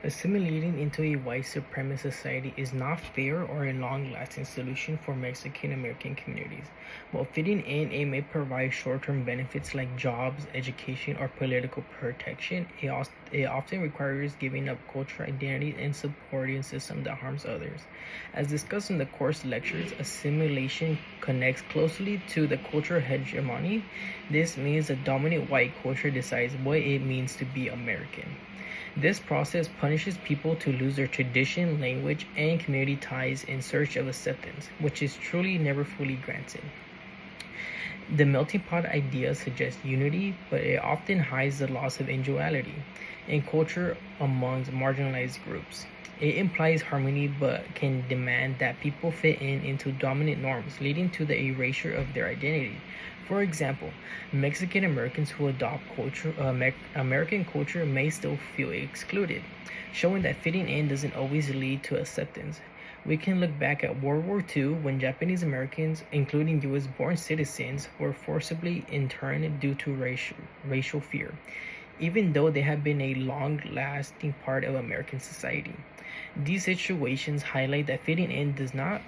Assimilating into a white supremacist society is not fair or a long-lasting solution for Mexican American communities. While fitting in, it may provide short-term benefits like jobs, education, or political protection. It often requires giving up cultural identity and supporting a system that harms others. As discussed in the course lectures, assimilation connects closely to the cultural hegemony. This means the dominant white culture decides what it means to be American. This process punishes people to lose their tradition, language, and community ties in search of acceptance, which is truly never fully granted. The melting pot idea suggests unity, but it often hides the loss of individuality in culture amongst marginalized groups. It implies harmony but can demand that people fit in into dominant norms, leading to the erasure of their identity. For example, Mexican Americans who adopt American culture may still feel excluded, showing that fitting in doesn't always lead to acceptance. We can look back at World War II when Japanese Americans, including US born citizens, were forcibly interned due to racial fear, even though they have been a long lasting part of American society. These situations highlight that fitting in does not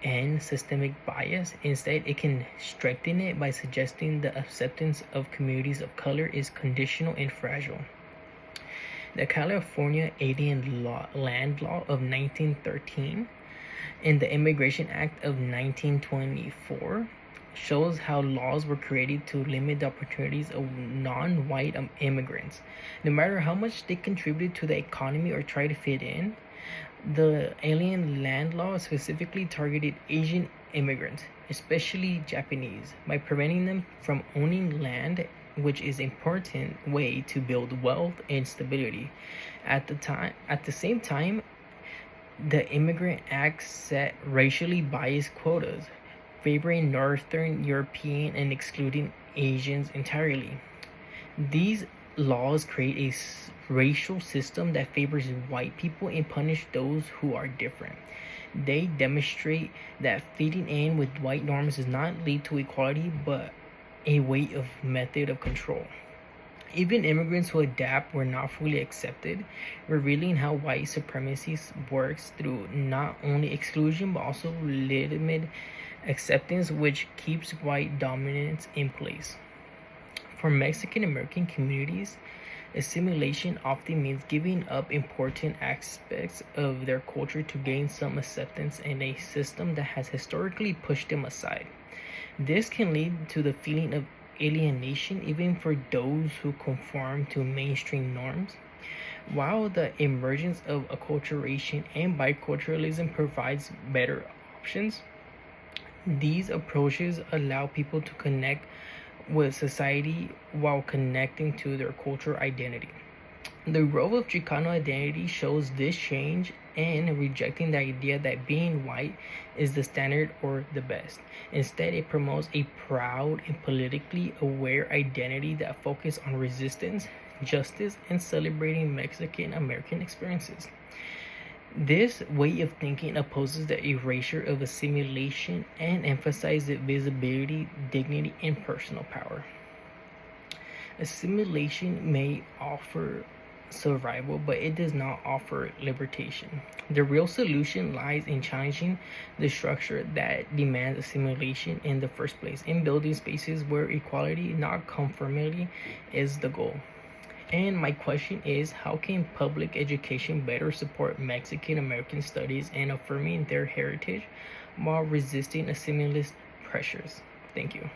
end systemic bias. Instead, it can strengthen it by suggesting the acceptance of communities of color is conditional and fragile. The California Land Law of 1913 and the Immigration Act of 1924 shows how laws were created to limit the opportunities of non-white immigrants. No matter how much they contribute to the economy or try to fit in, the Alien Land Law specifically targeted Asian immigrants, especially Japanese, by preventing them from owning land, which is an important way to build wealth and stability. At the same time, the Immigrant Act set racially biased quotas, favoring Northern European and excluding Asians entirely. These laws create a racial system that favors white people and punish those who are different. They demonstrate that fitting in with white norms does not lead to equality but a way of method of control. Even immigrants who adapt were not fully accepted, revealing how white supremacy works through not only exclusion but also legitimate acceptance, which keeps white dominance in place. For Mexican American communities, assimilation often means giving up important aspects of their culture to gain some acceptance in a system that has historically pushed them aside. This can lead to the feeling of alienation even for those who conform to mainstream norms. While the emergence of acculturation and biculturalism provides better options, these approaches allow people to connect with society while connecting to their cultural identity. The role of Chicano identity shows this change and rejecting the idea that being white is the standard or the best. Instead, it promotes a proud and politically aware identity that focuses on resistance, justice, and celebrating Mexican American experiences. This way of thinking opposes the erasure of assimilation and emphasizes visibility, dignity, and personal power. Assimilation may offer survival, but it does not offer liberation. The real solution lies in challenging the structure that demands assimilation in the first place, in building spaces where equality, not conformity, is the goal. And my question is, how can public education better support Mexican American studies and affirming their heritage while resisting assimilist pressures? Thank you.